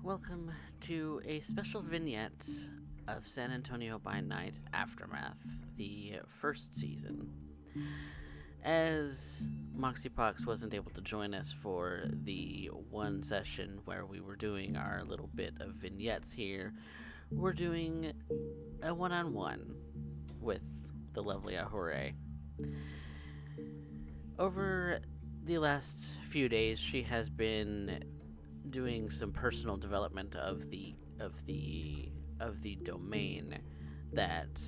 Welcome to a special vignette of San Antonio by Night Aftermath, the first season. As Moxiepox wasn't able to join us for the one session where we were doing our little bit of vignettes here, we're doing a one-on-one with the lovely Ahurei. Over the last few days, she has been doing some personal development of the domain that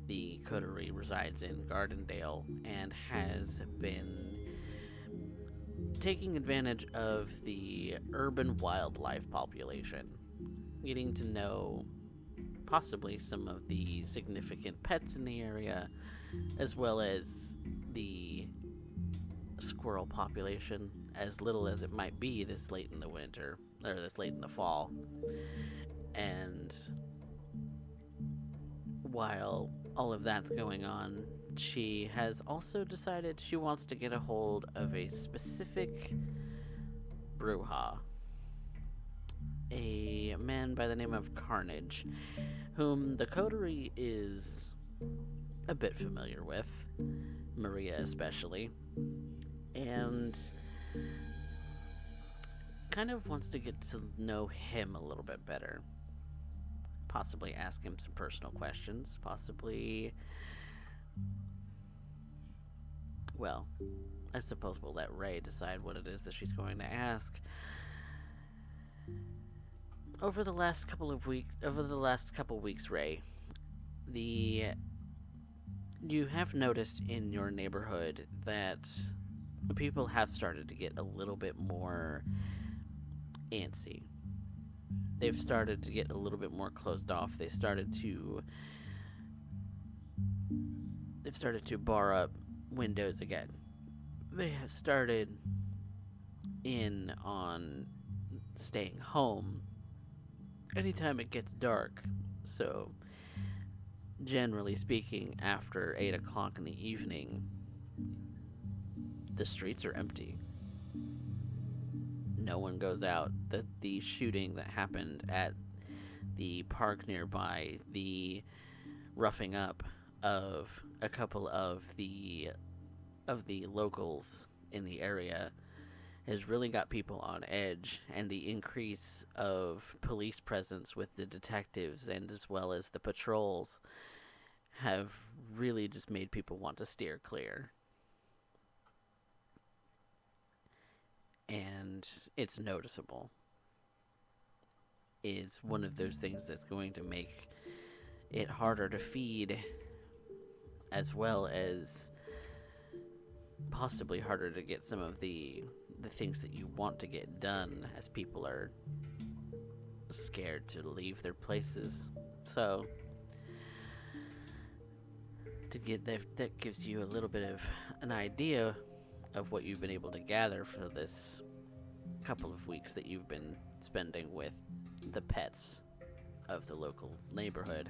the coterie resides in, Gardendale, and has been taking advantage of the urban wildlife population, getting to know possibly some of the significant pets in the area, as well as the squirrel population, as little as it might be this late in the winter, or this late in the fall. And while all of that's going on, she has also decided she wants to get a hold of a specific Bruja, a man by the name of Carnage, whom the coterie is a bit familiar with, Maria especially, and kind of wants to get to know him a little bit better. Possibly ask him some personal questions, possibly. Well, I suppose we'll let Ray decide what it is that she's going to ask. Over the last couple weeks, Ray, the you have noticed in your neighborhood that people have started to get a little bit more antsy. They've started to get a little bit more closed off. They've started to bar up windows again. They have started in on staying home anytime it gets dark. So, generally speaking, after 8 o'clock in the evening, the streets are empty. No one goes out. The shooting that happened at the park nearby, the roughing up of a couple of the locals in the area has really got people on edge, and the increase of police presence with the detectives and as well as the patrols have really just made people want to steer clear. And it's noticeable. It's one of those things that's going to make it harder to feed, as well as possibly harder to get some of the things that you want to get done, as people are scared to leave their places. So that gives you a little bit of an idea of what you've been able to gather for this couple of weeks that you've been spending with the pets of the local neighborhood.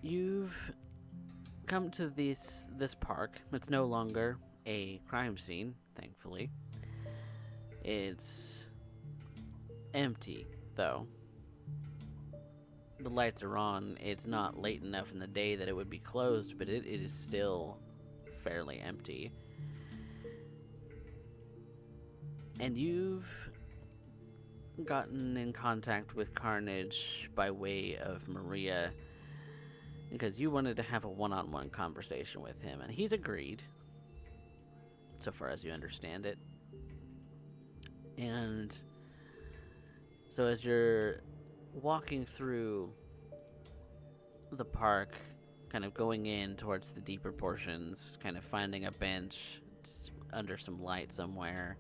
You've come to this park. It's no longer a crime scene, thankfully. It's empty, though. The lights are on. It's not late enough in the day that it would be closed, but it is still fairly empty. And you've gotten in contact with Carnage by way of Maria, because you wanted to have a one-on-one conversation with him, and he's agreed, so far as you understand it. And so as you're walking through the park, kind of going in towards the deeper portions, kind of finding a bench under some light somewhere,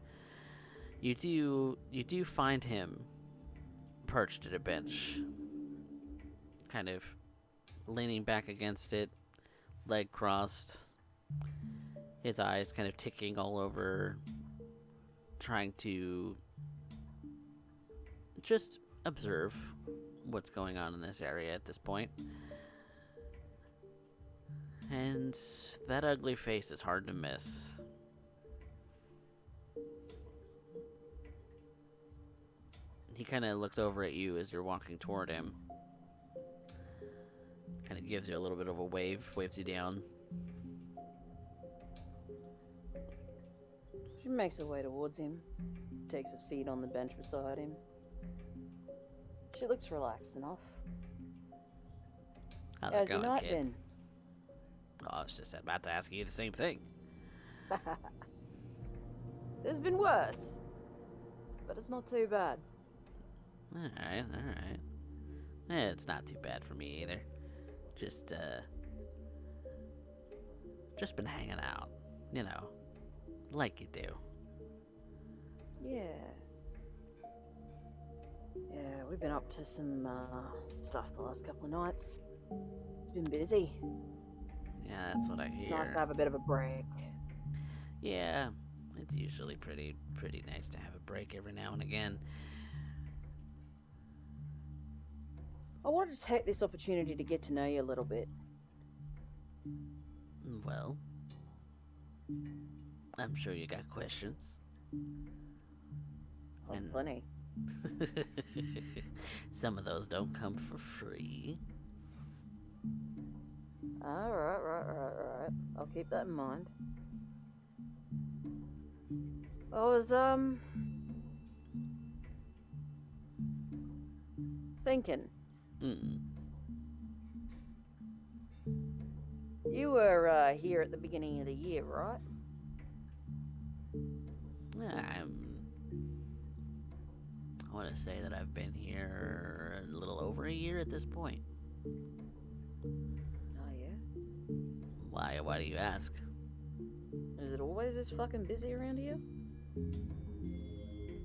you do find him perched at a bench, kind of leaning back against it, leg crossed, his eyes kind of ticking all over, trying to just observe what's going on in this area at this point. And that ugly face is hard to miss. He kind of looks over at you as you're walking toward him. Kind of gives you a little bit of a wave, waves you down. She makes her way towards him, takes a seat on the bench beside him. She looks relaxed enough. How's it How's your going, night kid? been? Oh, I was just about to ask you the same thing. There's been worse, but it's not too bad. Alright, alright. It's not too bad for me either. Just, just been hanging out. You know, like you do. Yeah. Yeah, we've been up to some stuff the last couple of nights. It's been busy. Yeah, that's what I It's nice to hear. have a bit of a break. Yeah, it's usually pretty nice to have a break every now and again. I wanted to take this opportunity to get to know you a little bit. Well, I'm sure you got questions. I've And plenty. some of those don't come for free. Right. I'll keep that in mind. I was, thinking. Mm. You were, here at the beginning of the year, right? I want to say that I've been here a little over a year at this point. Oh, yeah? Why? Why do you ask? Is it always this fucking busy around here?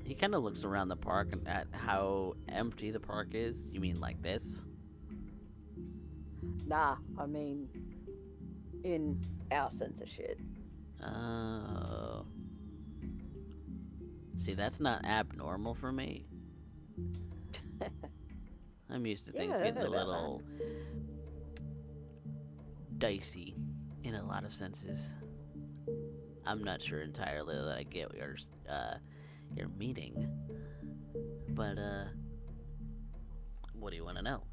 He kind of looks around the park and at how empty the park is. You mean like this? Nah, I mean, in our sense of shit. Oh. See, that's not abnormal for me. I'm used to Yeah, things I getting heard a about that. little dicey in a lot of senses. I'm not sure entirely that I get your meaning, but what do you want to know?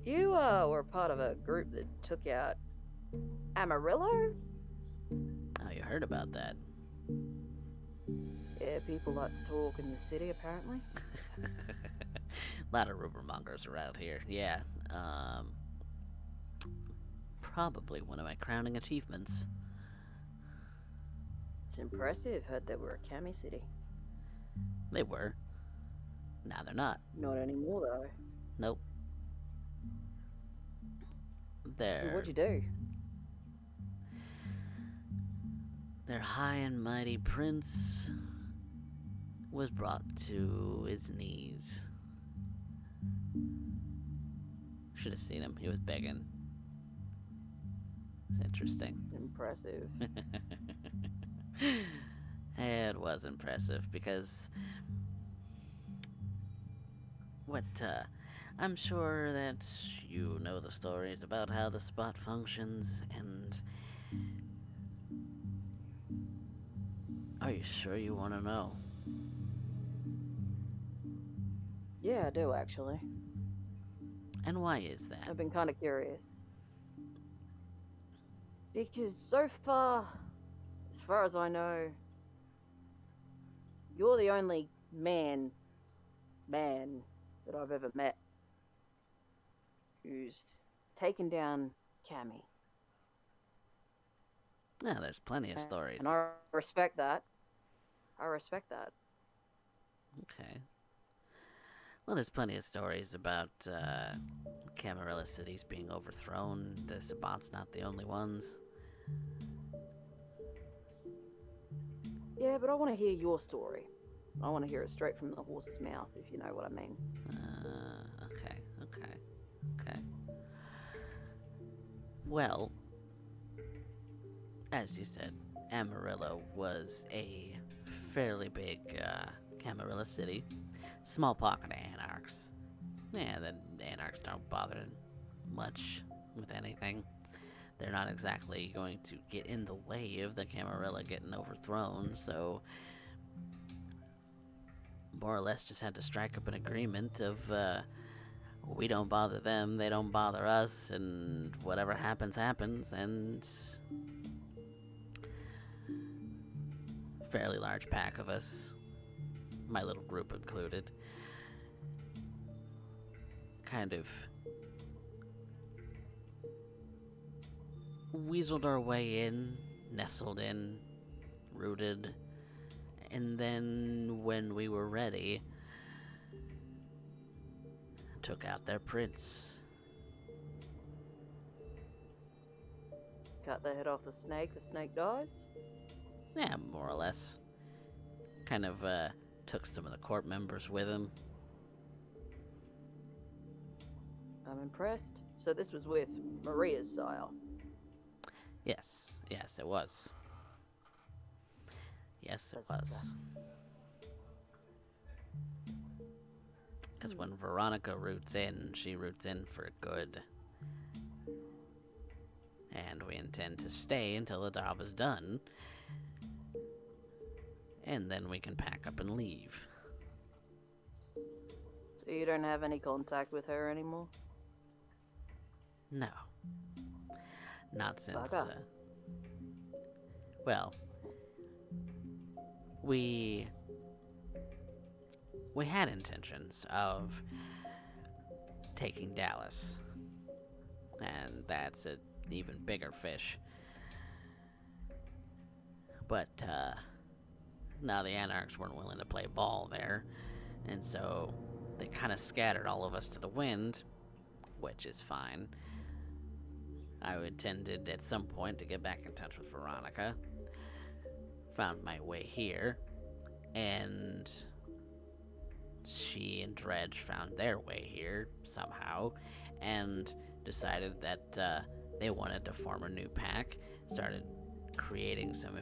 You, were part of a group that took out Amarillo? Oh, you heard about that? Yeah, people like to talk in the city, apparently. A lot of rumor mongers around here. Yeah, um, probably one of my crowning achievements. It's impressive. Heard they were a cami city. They were. Now they're not. Not anymore, though. Nope. So Their what'd you do? their high and mighty prince was brought to his knees. Should have seen him. He was begging. It's interesting. Impressive. It was impressive because what I'm sure that you know the stories about how the spot functions, and are you sure you want to know? Yeah, I do, actually. And why is that? I've been kind of curious. Because so far, as far as I know, you're the only man that I've ever met who's taken down Cammy. Yeah, there's plenty of stories. And I respect that. I respect that. Okay. Well, there's plenty of stories about Camarilla cities being overthrown. The Sabbat's not the only ones. Yeah, but I want to hear your story. I want to hear it straight from the horse's mouth, if you know what I mean. Okay. Well, as you said, Amarillo was a fairly big Camarilla city. Small pocket of anarchs. Yeah, the anarchs don't bother much with anything. They're not exactly going to get in the way of the Camarilla getting overthrown, so more or less just had to strike up an agreement of we don't bother them, they don't bother us, and whatever happens, happens, and a fairly large pack of us, my little group included, kind of weaseled our way in, nestled in, rooted, and then when we were ready, took out their prince. Cut the head off the snake dies? Yeah, more or less. Kind of took some of the court members with him. I'm impressed. So this was with Maria's sire. Yes, it was. Yes, it was. Because when Veronica roots in, she roots in for good. And we intend to stay until the job is done. And then we can pack up and leave. So you don't have any contact with her anymore? No. Not since, Bugger. well, we had intentions of taking Dallas. And that's an even bigger fish. But, now the Anarchs weren't willing to play ball there. And so they kind of scattered all of us to the wind, which is fine. I intended at some point to get back in touch with Veronica. Found my way here, and she and Dredge found their way here somehow, and decided that they wanted to form a new pack. Started creating some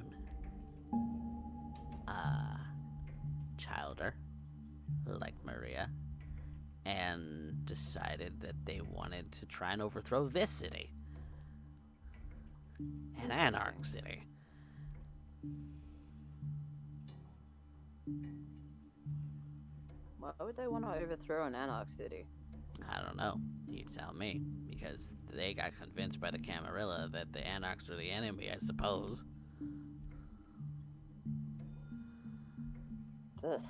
childer, like Maria, and decided that they wanted to try and overthrow this city. An Anarch city. Why would they want to overthrow an Anarch city? I don't know. You tell me. Because they got convinced by the Camarilla that the Anarchs were the enemy, I suppose. Ugh.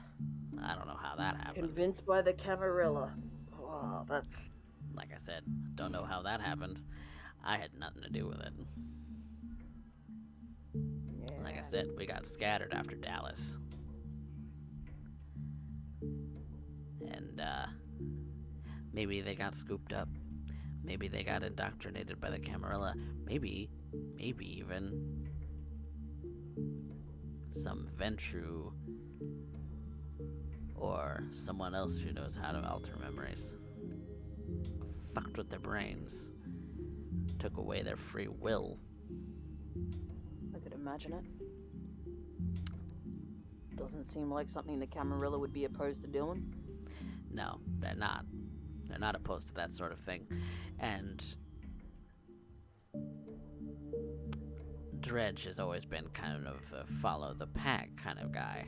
I don't know how that happened. Convinced by the Camarilla. Wow, that's... Like I said, don't know how that happened. I had nothing to do with it. Yeah. Like I said, we got scattered after Dallas. And, maybe they got scooped up. Maybe they got indoctrinated by the Camarilla. Maybe even some Ventru or someone else who knows how to alter memories fucked with their brains, took away their free will. I could imagine it. Doesn't seem like something the Camarilla would be opposed to doing. No, they're not. They're not opposed to that sort of thing. And Dredge has always been kind of a follow the pack kind of guy.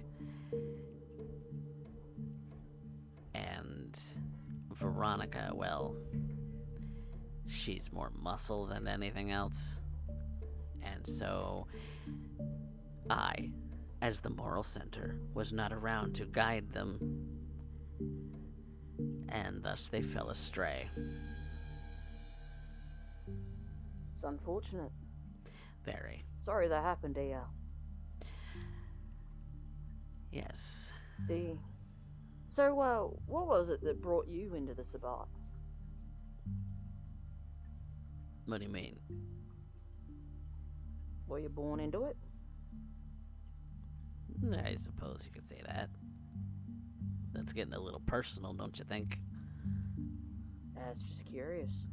And Veronica, well, she's more muscle than anything else. And so I, as the moral center, was not around to guide them. And thus they fell astray. It's unfortunate. Very. Sorry that happened to you. Yes. See. So, what was it that brought you into the Sabbat? What do you mean? Were you born into it? I suppose you could say that. That's getting a little personal, don't you think? I was just curious.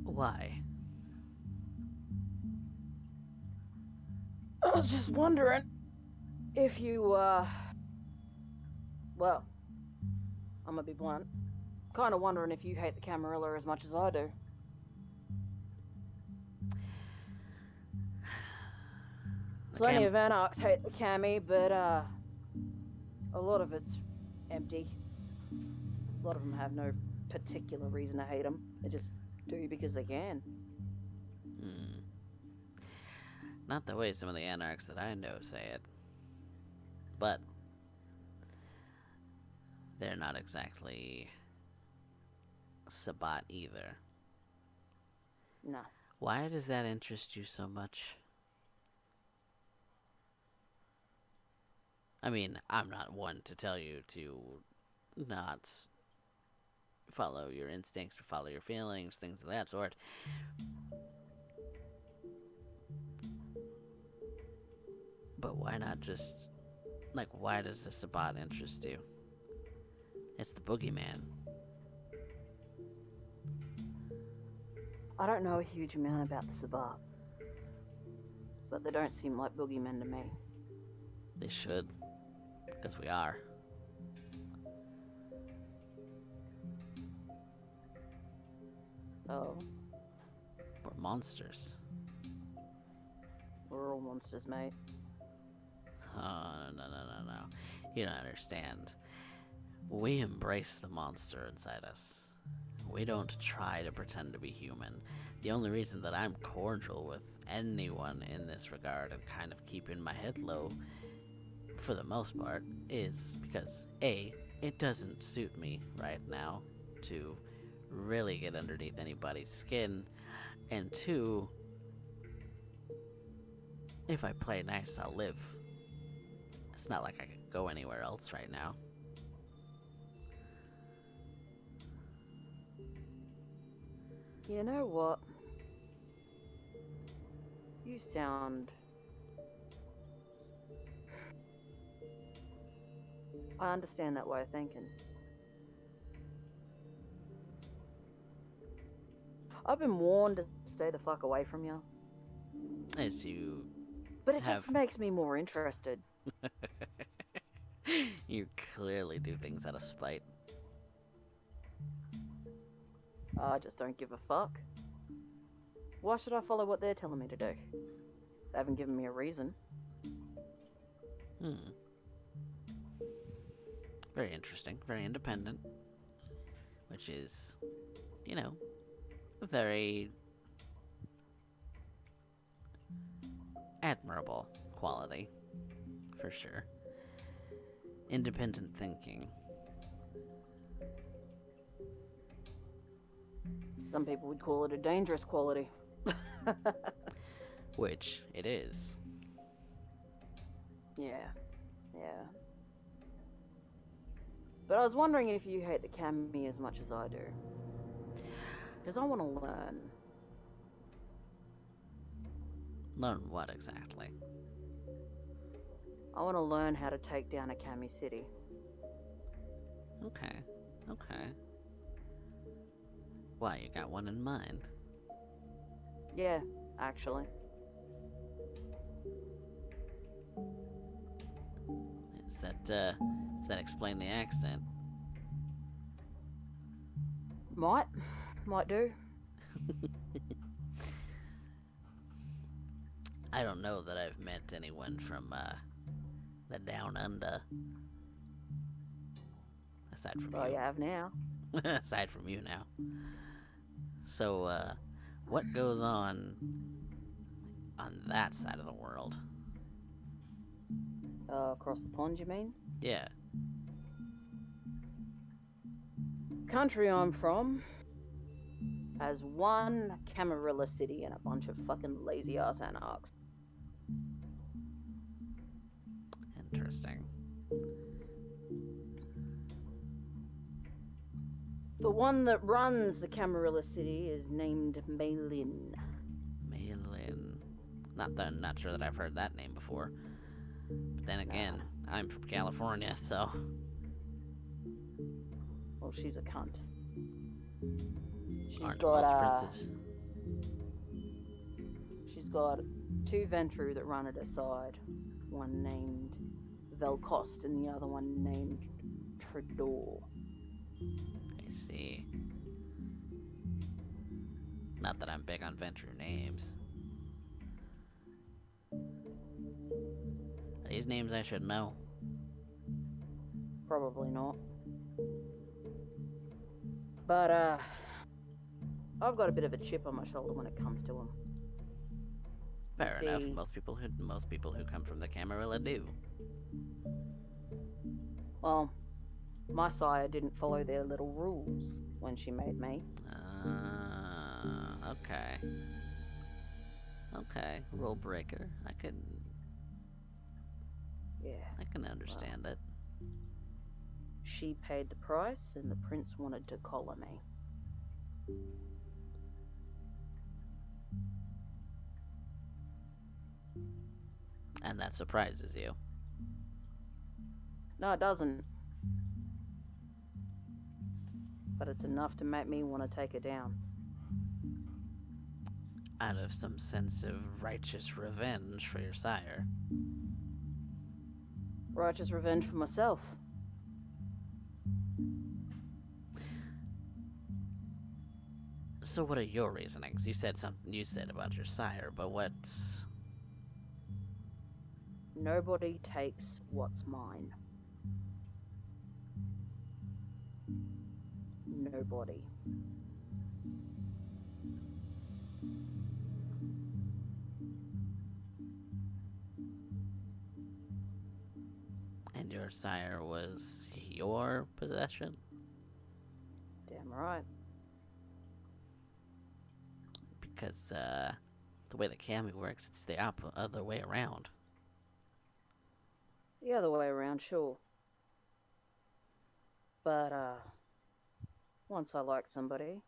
Why? I was just wondering if you, well, I'm gonna be blunt. Kind of wondering if you hate the Camarilla as much as I do. Plenty of anarchs hate the cami, but a lot of it's empty. A lot of them have no particular reason to hate them. They just do because they can. Hmm. Not the way some of the anarchs that I know say it. But they're not exactly Sabat either. No. Why does that interest you so much? I mean, I'm not one to tell you to not follow your instincts or follow your feelings, things of that sort. But why not just, like, why does the Sabat interest you? It's the boogeyman. I don't know a huge amount about the Sabbat, but they don't seem like boogeymen to me. They should, because we are. Oh, We're monsters. we're all monsters, mate. Oh, no. You don't understand. We embrace the monster inside us. We don't try to pretend to be human. The only reason that I'm cordial with anyone in this regard and kind of keeping my head low for the most part is because A, it doesn't suit me right now to really get underneath anybody's skin, and two, if I play nice, I'll live. It's not like I could go anywhere else right now. You know what? You sound... I understand that way of thinking. I've been warned to stay the fuck away from you, As you but it have. just makes me more interested. You clearly do things out of spite. I just don't give a fuck. Why should I follow what they're telling me to do? They haven't given me a reason. Hmm. Very interesting. Very independent. Which is, you know, a very admirable quality, for sure. Independent thinking. Some people would call it a dangerous quality. Which it is. Yeah. But I was wondering if you hate the cami as much as I do. Because I want to learn. Learn what exactly? I want to learn how to take down a cami city. Okay. Why, you got one in mind? Yeah, actually. Does that explain the accent? Might do. I don't know that I've met anyone from, the Down Under. Aside from Well, you. you have now. Aside from you now. So, what goes on that side of the world? Across the pond, you mean? Yeah. Country I'm from has one Camarilla city and a bunch of fucking lazy ass anarchs. Interesting. The one that runs the Camarilla city is named Malin. Malin. Not sure that I've heard that name before. But then again, I'm from California, so. Well, she's a cunt. Aren't most princes. She's got two Ventru that run at her side. One named Velcost and the other one named Tredor. I see. Not that I'm big on Ventrue names. These names I should know. Probably not. But, I've got a bit of a chip on my shoulder when it comes to them. Fair enough. See, Most people who come from the Camarilla do. well, my sire didn't follow their little rules when she made me. Okay. Okay, rule breaker. Yeah. I can understand it. She paid the price, and the prince wanted to collar me. And that surprises you. No, it doesn't. But it's enough to make me want to take her down. Out of some sense of righteous revenge for your sire. Righteous revenge for myself. So what are your reasonings? You said something you said about your sire, but what's... Nobody takes what's mine. Nobody. And your sire was your possession? Damn right. Because, the way the Cami works, it's the other way around. The other way around, sure. But, once I like somebody,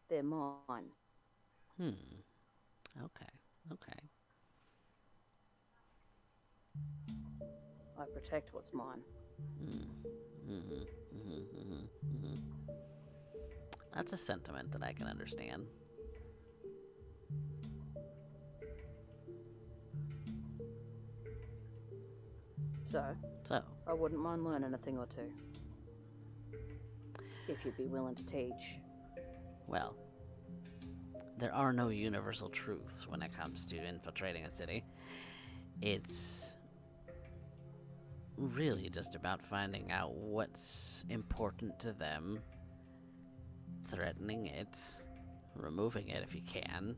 they're mine. Okay. I protect what's mine. That's a sentiment that I can understand. So, So, I wouldn't mind learning a thing or two. If you'd be willing to teach. well, there are no universal truths when it comes to infiltrating a city. It's really just about finding out what's important to them, threatening it, removing it if you can,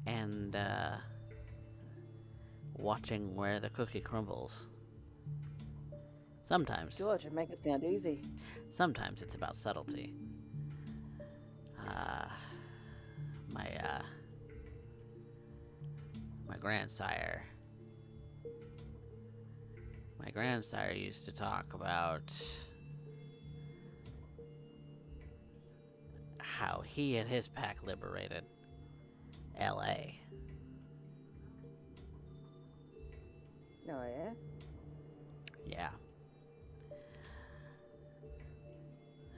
and watching where the cookie crumbles. Sometimes George, you make it sound easy. Sometimes it's about subtlety. My grandsire. My grandsire used to talk about how he and his pack liberated L.A. Oh, yeah? Yeah.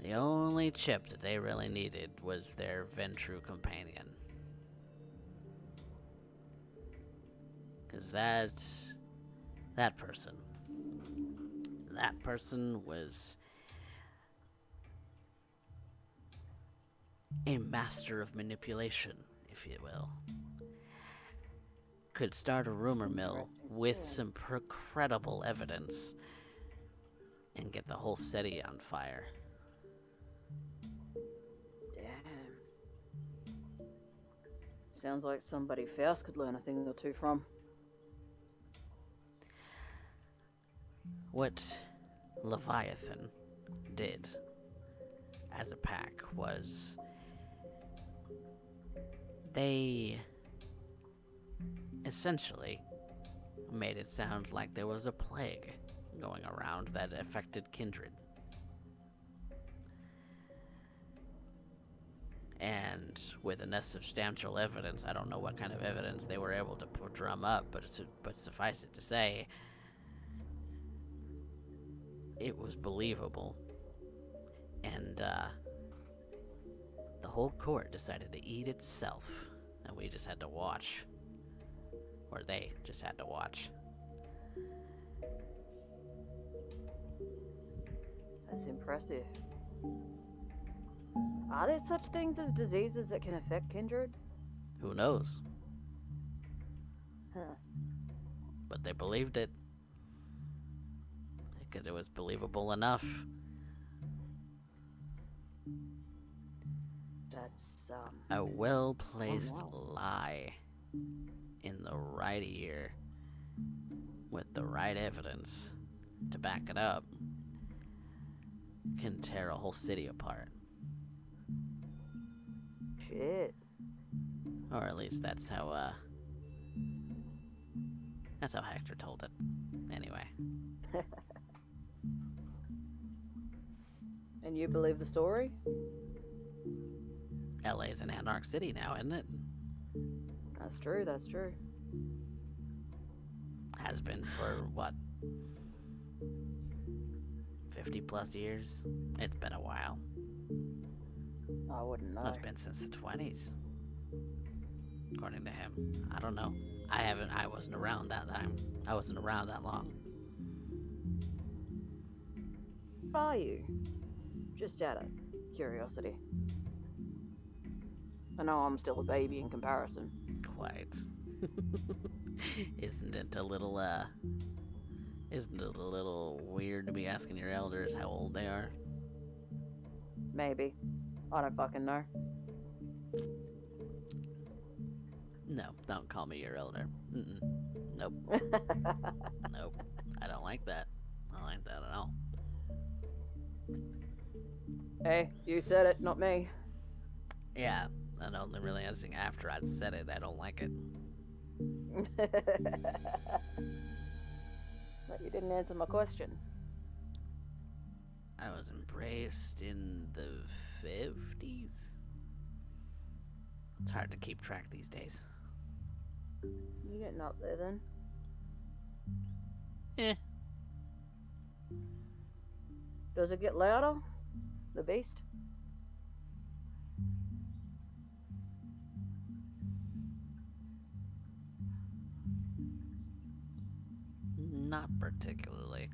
The only chip that they really needed was their Ventru companion. Because that person was a master of manipulation, if you will. Could start a rumor mill with some credible evidence and get the whole city on fire. Damn. Sounds like somebody Faust could learn a thing or two from. What Leviathan did as a pack was they essentially made it sound like there was a plague going around that affected kindred. And with enough substantial evidence, I don't know what kind of evidence they were able to drum up, but suffice it to say, it was believable. And the whole court decided to eat itself, and we just had to watch. Or they just had to watch. That's impressive. Are there such things as diseases that can affect kindred? Who knows? Huh. but they believed it because it was believable enough. That's A well-placed something else. lie in the right ear with the right evidence to back it up can tear a whole city apart. Shit. Or at least that's how Hector told it. Anyway. And you believe the story? LA's an anarch city now, isn't it? That's true, that's true. Has been for, what, 50 plus years? It's been a while. I wouldn't know. It's been since the 20s, according to him. I don't know. I wasn't around that time. I wasn't around that long. What are you? Just out of curiosity. I know I'm still a baby in comparison. Quite. Isn't it a little weird to be asking your elders how old they are? Maybe. I don't fucking know. No, don't call me your elder. Nope. Nope. I don't like that. I don't like that at all. Hey, you said it, not me. Yeah, and only realizing after I'd said it, I don't like it. But you didn't answer my question. I was embraced in the 50s. It's hard to keep track these days. You getting up there then? Eh. Does it get louder? The beast? Not particularly.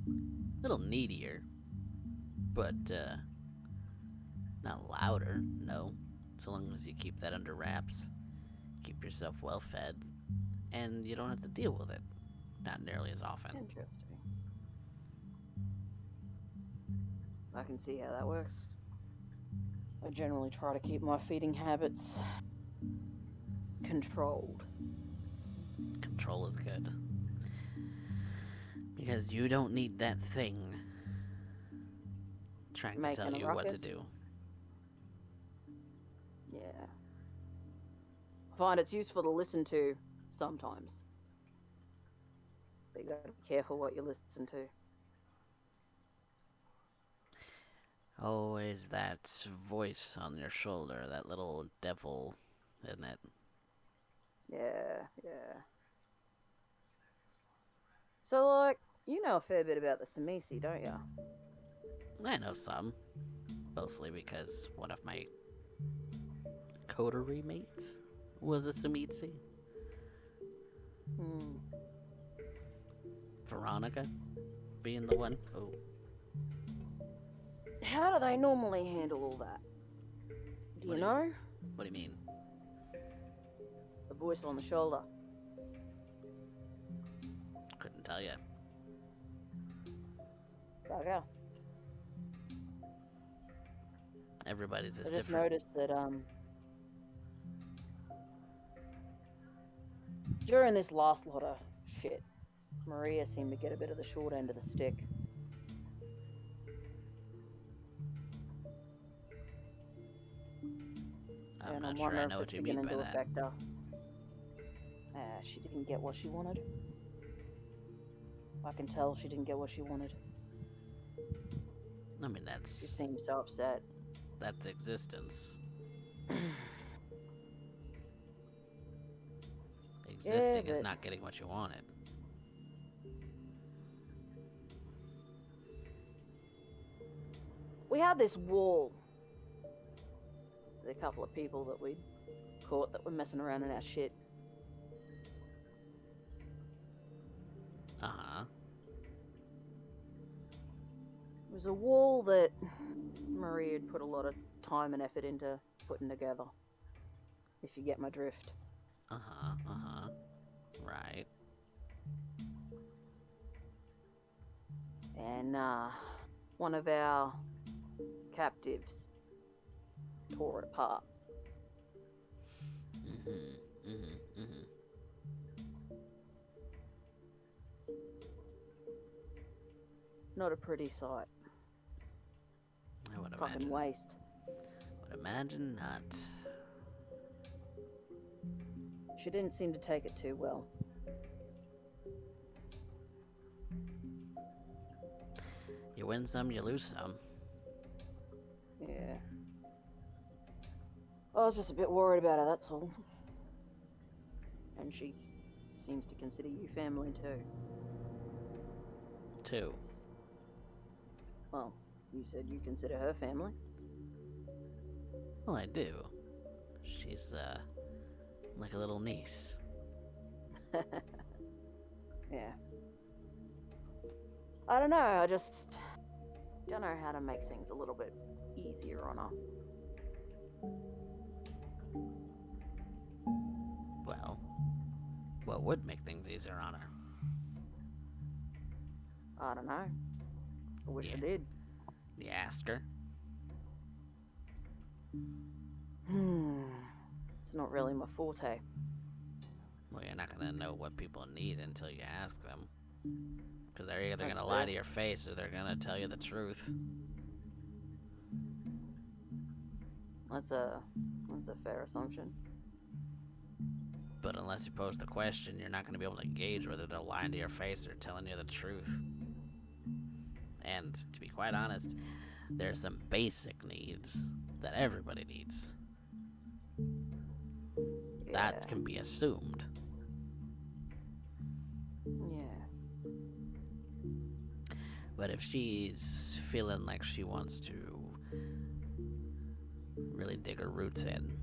A little needier, but not louder, no. So long as you keep that under wraps, keep yourself well fed, and you don't have to deal with it. Not nearly as often. Interesting. I can see how that works. I generally try to keep my feeding habits controlled. Control is good. Because you don't need that thing trying to tell you what to do. Yeah. I find it's useful to listen to sometimes. But you gotta be careful what you listen to. Always that voice on your shoulder, that little devil, isn't it? Yeah. So, like, you know a fair bit about the Samisi, don't you? I know some. Mostly because one of my coterie mates was a Samitsi. Veronica being the one. Oh. How do they normally handle all that? Do you know? What do you mean? The voice on the shoulder. Couldn't tell you. Okay. Everybody's I just different. noticed that during this last lot of shit, Maria seemed to get a bit of the short end of the stick. I'm and not I'm sure I wondering know if what it's you mean beginning by to that. affect her. She didn't get what she wanted. I can tell she didn't get what she wanted. I mean, that's... She seemed so upset. That's existence. Existing is not getting what you wanted. We had this wall. The couple of people that we'd caught that were messing around in our shit. Uh-huh. It was a wall that Maria had put a lot of time and effort into putting together. If you get my drift. Uh-huh. Right. And one of our captives tore it apart. Mm-hmm. Mm-hmm. Mm-hmm. Not a pretty sight. I would Fucking imagine. waste. Would imagine not. She didn't seem to take it too well. You win some, you lose some. Yeah. I was just a bit worried about her, that's all. And she seems to consider you family too. Two. Well, you said you consider her family. Well, I do. She's, like a little niece. Yeah. I don't know, I just don't know how to make things a little bit easier on her. Well, what would make things easier on her? I don't know. I wish Yeah. I did. You ask her? It's not really my forte. Well, you're not gonna know what people need until you ask them. Because they're either That's gonna lie fair. to your face or they're gonna tell you the truth. That's a fair assumption. But unless you pose the question, you're not gonna be able to gauge whether they're lying to your face or telling you the truth. And to be quite honest, there's some basic needs that everybody needs. Yeah. That can be assumed. Yeah. But if she's feeling like she wants to really dig her roots in,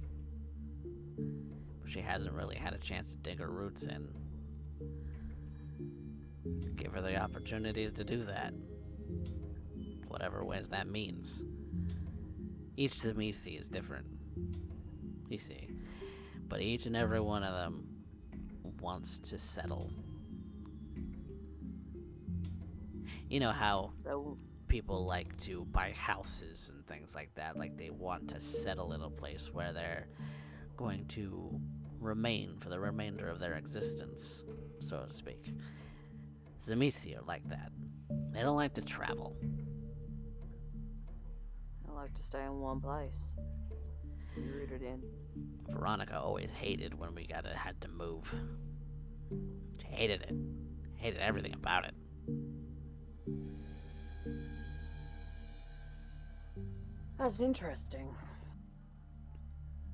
but she hasn't really had a chance to dig her roots in, give her the opportunities to do that. Whatever ways that means. Each Zamisi is different, you see. But each and every one of them wants to settle. You know how So people like to buy houses and things like that? Like they want to settle in a place where they're going to remain for the remainder of their existence, so to speak. Zamisi are like that. They don't like to travel. I like to stay in one place. Be rooted in. Veronica always hated when we had to move. She hated it. Hated everything about it. That's interesting.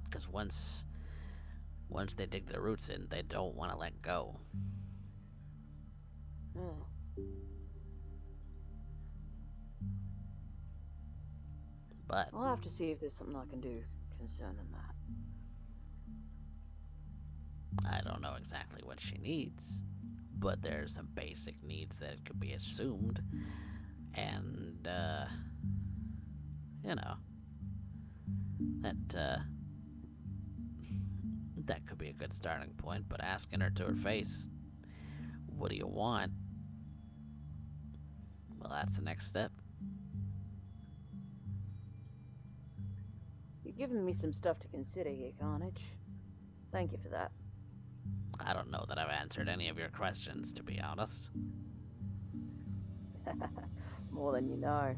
Because once they dig their roots in, they don't want to let go. Yeah. But I'll have to see if there's something I can do concerning that. I don't know exactly what she needs. But there's some basic needs that could be assumed. And, you know, that could be a good starting point. But asking her to her face, what do you want? Well, that's the next step. You've given me some stuff to consider here, Carnage. Thank you for that. I don't know that I've answered any of your questions, to be honest. More than you know.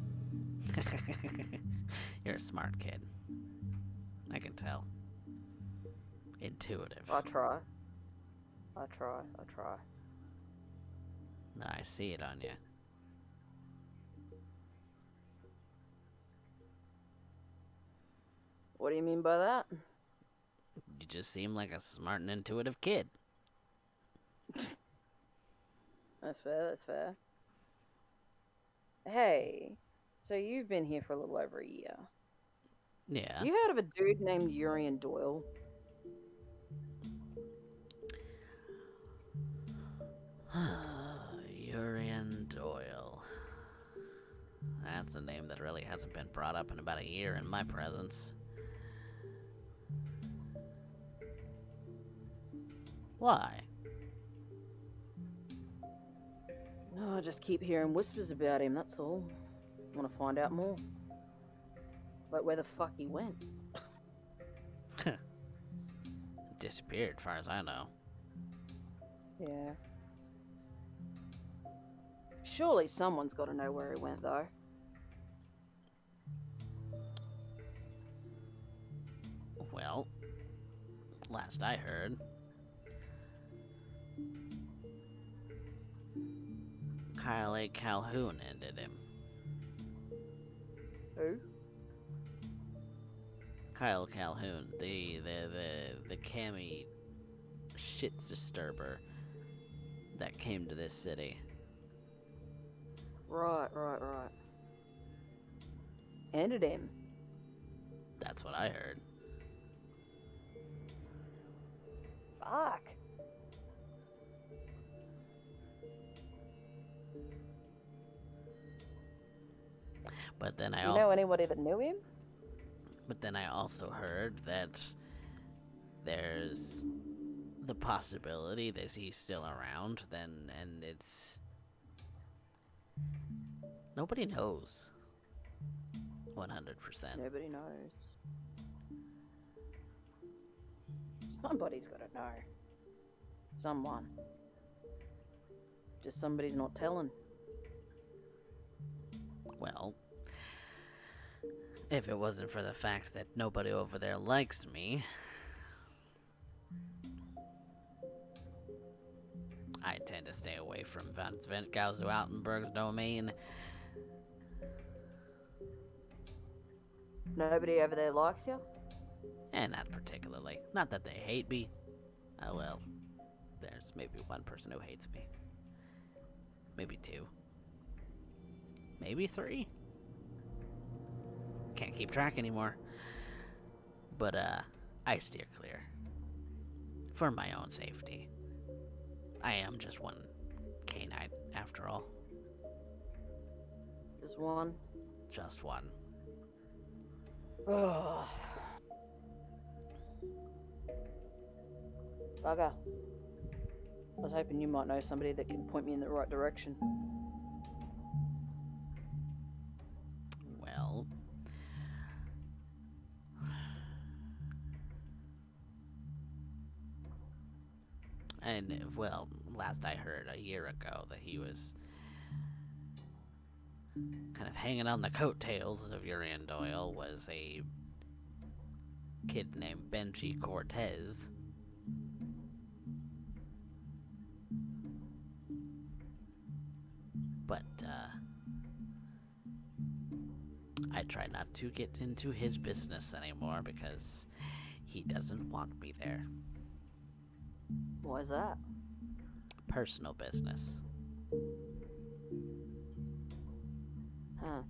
You're a smart kid. I can tell. Intuitive. I try. I try. No, I see it on you. What do you mean by that? You just seem like a smart and intuitive kid. That's fair. Hey, so you've been here for a little over a year. Yeah. You heard of a dude named Urian Doyle? Urian Doyle. That's a name that really hasn't been brought up in about a year in my presence. Why? Oh, I just keep hearing whispers about him, that's all. Want to find out more. Like where the fuck he went. Disappeared, as far as I know. Yeah. Surely someone's got to know where he went, though. Well, last I heard, Kyle A. Calhoun ended him. Who? Kyle Calhoun, the cami shit disturber that came to this city. Right. Ended him. That's what I heard. Fuck. But then You know anybody that knew him? I also heard that there's the possibility that he's still around. And it's nobody knows 100%. Nobody knows. Somebody's got to know. Someone. Just somebody's not telling. Well, if it wasn't for the fact that nobody over there likes me, I tend to stay away from Sven Altenberg's domain. Nobody over there likes you? And not particularly. Not that they hate me. Oh well, there's maybe one person who hates me. Maybe two. Maybe three. Can't keep track anymore. But, I steer clear. For my own safety. I am just one canine, after all. Just one? Just one. Ugh. Bugger. I was hoping you might know somebody that can point me in the right direction. Well... And, well, last I heard a year ago that he was kind of hanging on the coattails of Urian Doyle was a kid named Benji Cortez. But, I try not to get into his business anymore because he doesn't want me there. Why is that? Personal business. Huh.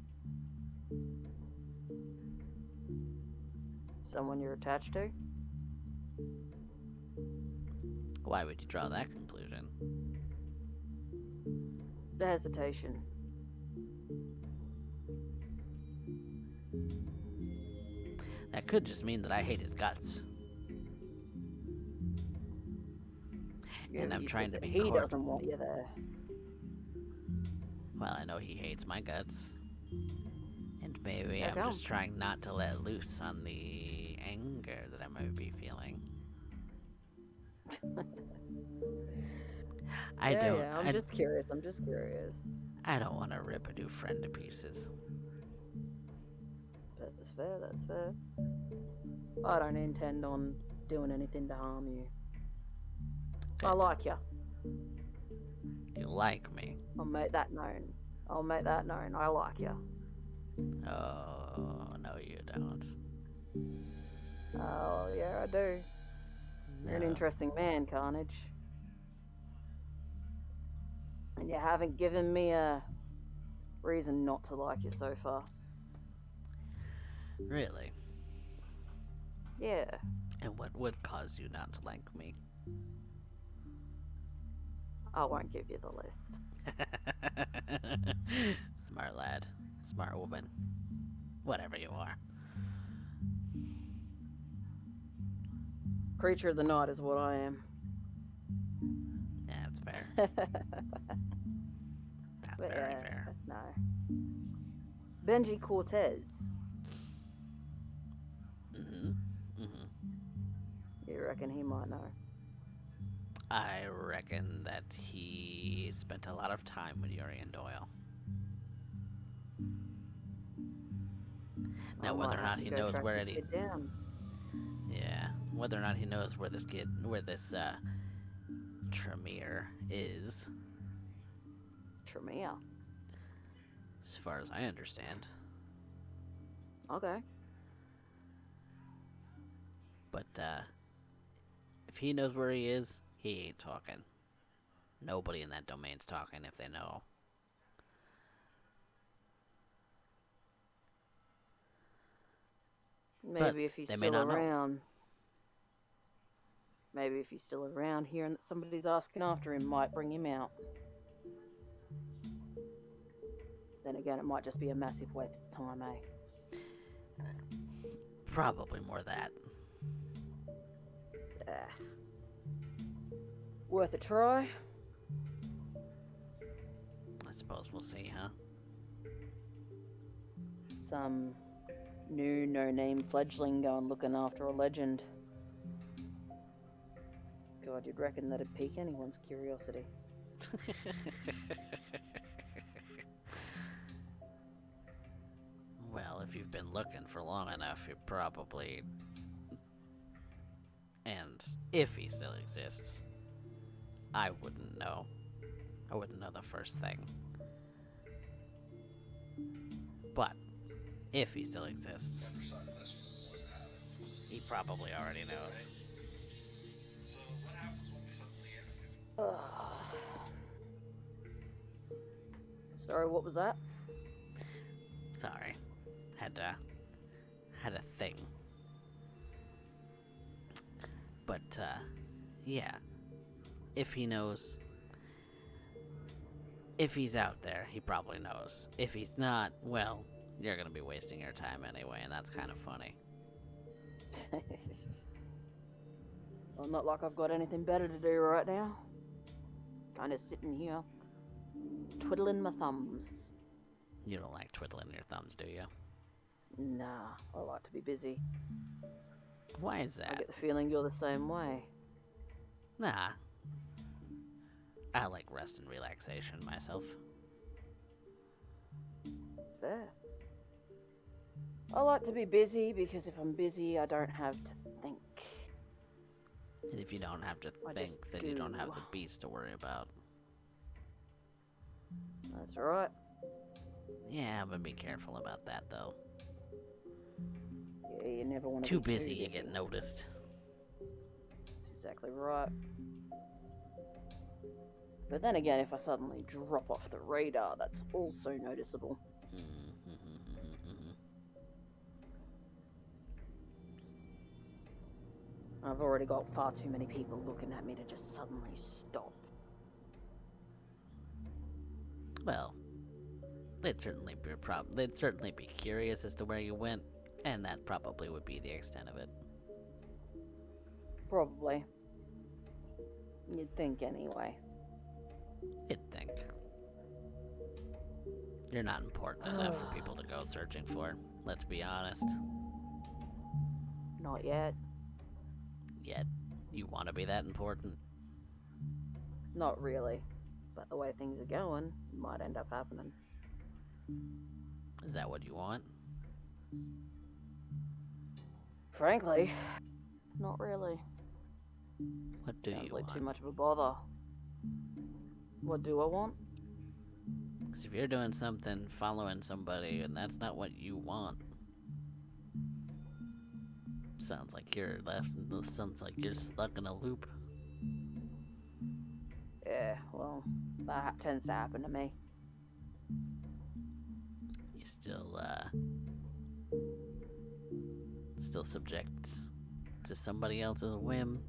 Someone you're attached to? Why would you draw that conclusion? The hesitation. That could just mean that I hate his guts. And I'm trying to be He doesn't want you there. Well, I know he hates my guts. And maybe How I'm come? just trying not to let loose on the anger that I might be feeling. I'm just curious. I don't want to rip a new friend to pieces. That's fair. I don't intend on doing anything to harm you. Good. I like you. You like me? I'll make that known. I like you. Oh, no you don't. Oh, yeah, I do. You're an interesting man, Carnage. And you haven't given me a reason not to like you so far. Really? Yeah. And what would cause you not to like me? I won't give you the list. Smart lad. Smart woman. Whatever you are. Creature of the night is what I am. Yeah, that's fair. But Very yeah, fair. no. Benji Cortez. Mm-hmm. Mm-hmm. You reckon he might know? I reckon that he spent a lot of time with Yuri and Doyle. I Now, whether might or have not to he go knows track where the any, kid down. yeah, whether or not he knows where this Tremere is, Tremere. as far as I understand. Okay. But if he knows where he is, he ain't talking. Nobody in that domain's talking if they know. But Maybe if he's they may still not know. around. Maybe if he's still around, hearing that somebody's asking after him might bring him out. Then again, it might just be a massive waste of time, eh? Probably more that. Ah. Worth a try? I suppose we'll see, huh? Some new no-name fledgling going looking after a legend. God, you'd reckon that'd pique anyone's curiosity. Well, if you've been looking for long enough, you probably. And if he still exists, I wouldn't know. I wouldn't know the first thing. But if he still exists, he probably already knows. Sorry, what was that? Sorry, had a thing. But yeah, if he knows, if he's out there, he probably knows. If he's not, well, you're gonna be wasting your time anyway, and that's kind of funny. Well, not like I've got anything better to do right now. Kind of sitting here, twiddling my thumbs. You don't like twiddling your thumbs, do you? Nah, I like to be busy. Why is I that? get the feeling you're the same way. Nah, I like rest and relaxation myself. Fair. I like to be busy because if I'm busy, I don't have to think. And if you don't have to I think, just then you don't do. have the beast to worry about. That's right. Yeah, but be careful about that, though. Yeah, you never want to Too be busy, too you busy. get noticed. That's exactly right. But then again, if I suddenly drop off the radar, that's also noticeable. I've already got far too many people looking at me to just suddenly stop. Well, they'd certainly be they'd certainly be curious as to where you went, and that probably would be the extent of it. Probably. You'd think anyway. You'd think. You're not important enough for people to go searching for. Let's be honest. Not yet. Yet, you want to be that important? Not really. But the way things are going, it might end up happening. Is that what you want? Frankly, not really. What do Sounds you like want? too much of a bother. What do I want? Because if you're doing something, following somebody, and that's not what you want, sounds like you're left. Sounds like you're stuck in a loop. Yeah, well, that tends to happen to me. You still subject to somebody else's whim.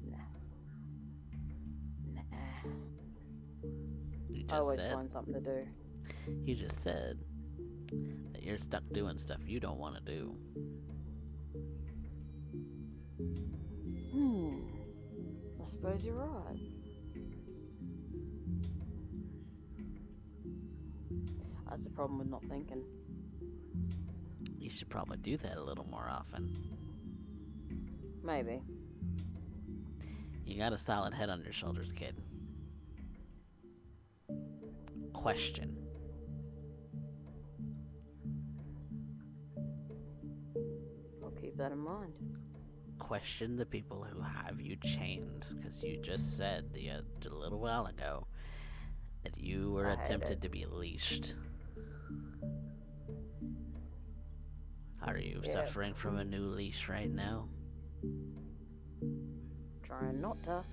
Nah. You I just always said. find something to do. You just said that you're stuck doing stuff you don't want to do. I suppose you're right. That's the problem with not thinking. You should probably do that a little more often. Maybe. You got a solid head on your shoulders, kid. Question. I'll keep that in mind. Question the people who have you chained, because you just said a little while ago that you were I hate attempted it. to be leashed. Are you Yeah. suffering from a new leash right now? Trying not to.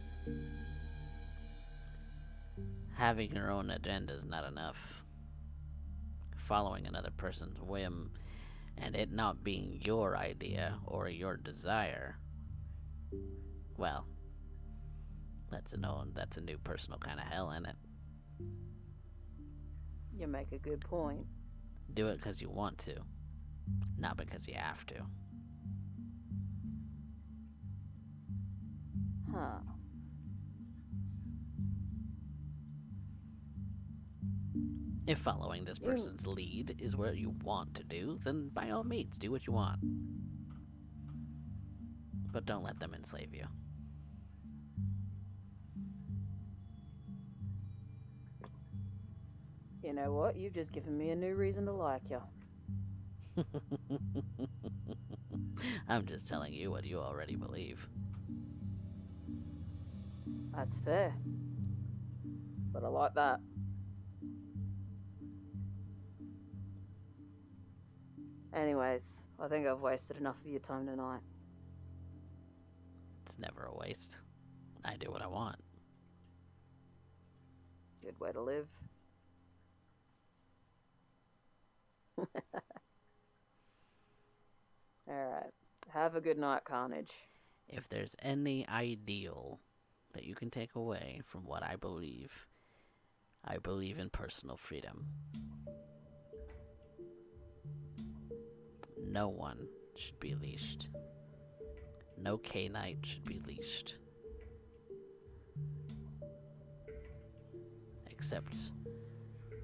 Having your own agenda is not enough. Following another person's whim and it not being your idea or your desire, well, that's a new personal kind of hell, in it. You make a good point. Do it because you want to, not because you have to. Huh. If following this person's lead is what you want to do, then by all means, do what you want. But don't let them enslave you. You know what? You've just given me a new reason to like you. I'm just telling you what you already believe. That's fair. But I like that. Anyways, I think I've wasted enough of your time tonight. It's never a waste. I do what I want. Good way to live. Alright. Have a good night, Carnage. If there's any ideal that you can take away from what I believe in personal freedom. No one should be leashed. No K-Knight should be leashed. Except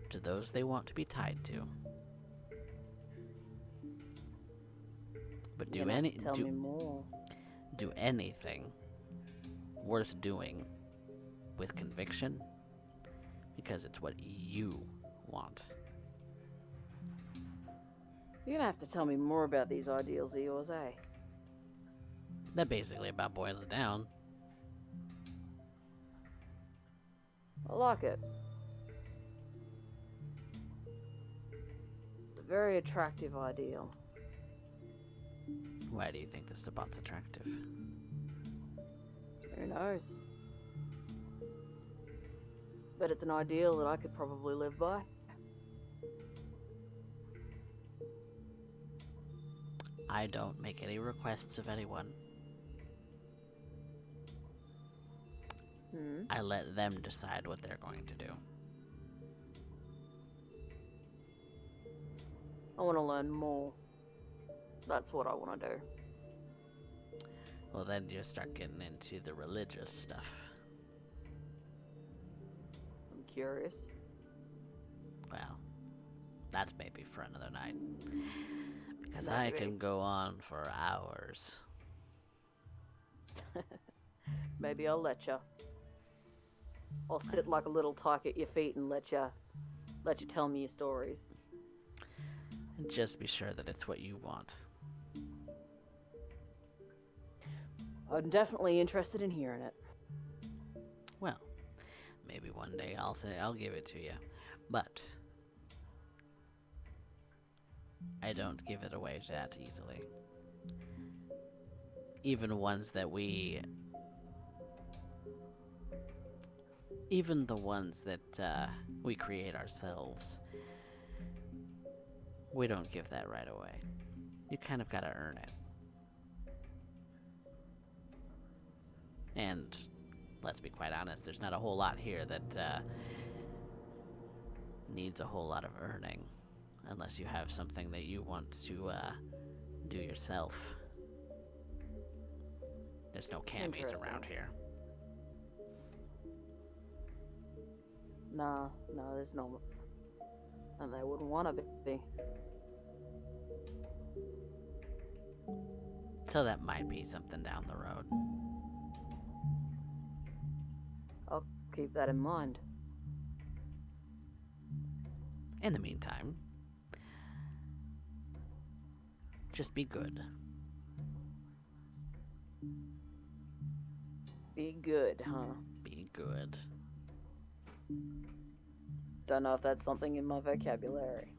to those they want to be tied to. But You're gonna have to tell me more. Do anything worth doing with conviction, because it's what you want. You're gonna have to tell me more about these ideals of yours, eh? That basically about boils it down. I like it. It's a very attractive ideal. Why do you think this spot's attractive? Who knows? But it's an ideal that I could probably live by. I don't make any requests of anyone. I let them decide what they're going to do. I want to learn more. That's what I want to do. Well, then you start getting into the religious stuff. I'm curious. Well, that's maybe for another night. Because Maybe. I can go on for hours. Maybe I'll let you. I'll sit like a little tyke at your feet and let you tell me your stories. And just be sure that it's what you want. I'm definitely interested in hearing it. Well, maybe one day I'll say I'll give it to you. But I don't give it away that easily. Even the ones that we create ourselves, we don't give that right away. You kind of gotta earn it. And let's be quite honest, there's not a whole lot here that needs a whole lot of earning, unless you have something that you want to do yourself. There's no camis around here. No, there's not. And they wouldn't want to be. So that might be something down the road. I'll keep that in mind. In the meantime, just be good. Be good, huh? Be good. Don't know if that's something in my vocabulary.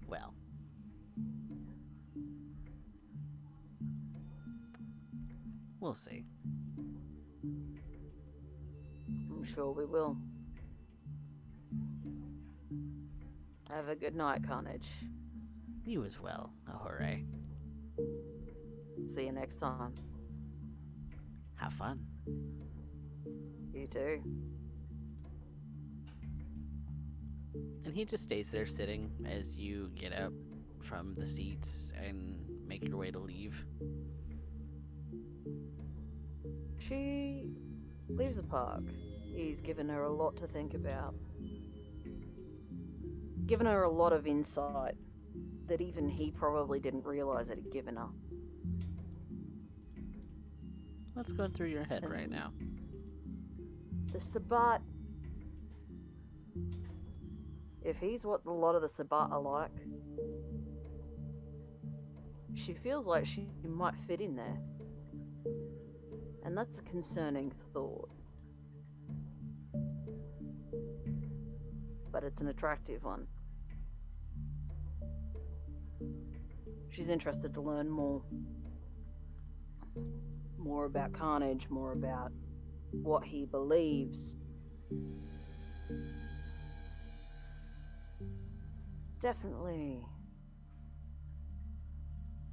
Well, we'll see. I'm sure we will. Have a good night, Carnage. You as well, Ahurei. See you next time. Have fun. You too. And he just stays there sitting as you get up from the seats and make your way to leave. She leaves the park. He's given her a lot to think about. Given her a lot of insight that even he probably didn't realize that he'd given her. What's going through your head right And now? the Sabbat, if he's what a lot of the Sabbat are like, she feels like she might fit in there. And that's a concerning thought. But it's an attractive one. She's interested to learn more. More about Carnage, more about what he believes. It's definitely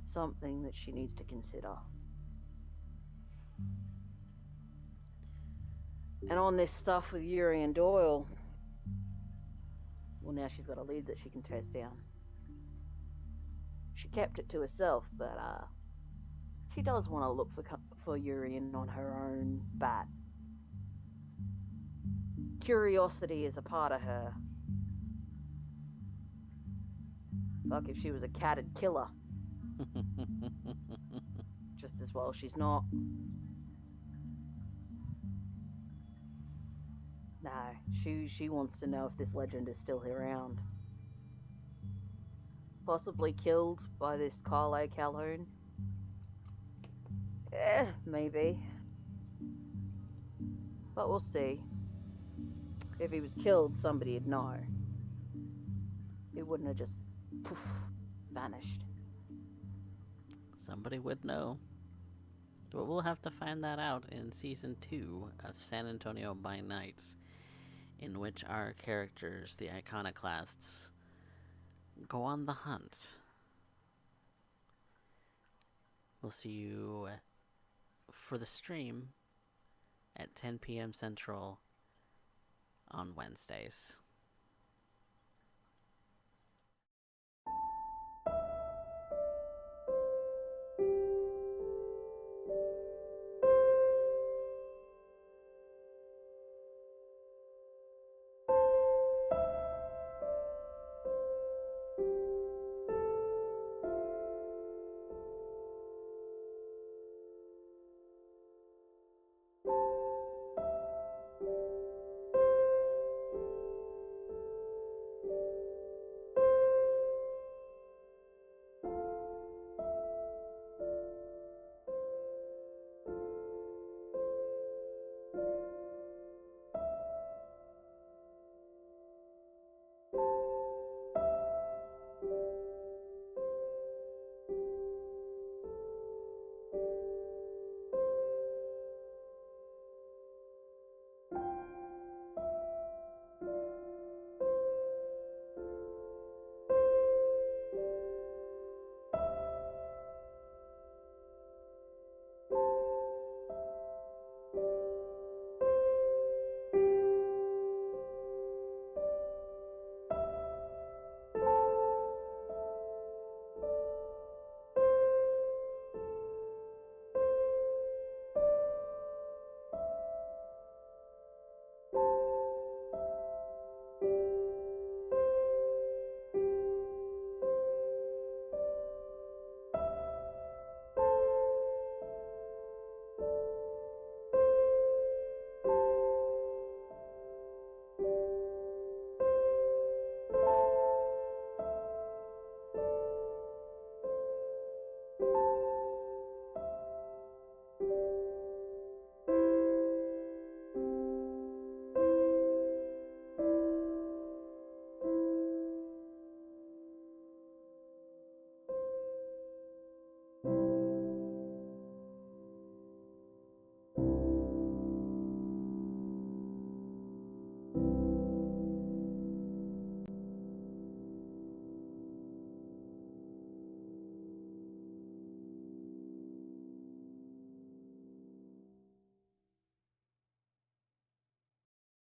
something that she needs to consider. And on this stuff with Yuri and Doyle, well, now she's got a lead that she can trace down. She kept it to herself, but she does want to look for Urian on her own bat. Curiosity is a part of her. Fuck, if she was a cat, it'd kill her. Just as well she's not. No, she wants to know if this legend is still around. Possibly killed by this Carle Calhoun. Maybe. But we'll see. If he was killed, somebody'd know. He wouldn't have just poof, vanished. Somebody would know. But we'll have to find that out in Season 2 of San Antonio by Nights, in which our characters, the Iconoclasts, go on the hunt. We'll see you for the stream at 10 p.m. Central on Wednesdays.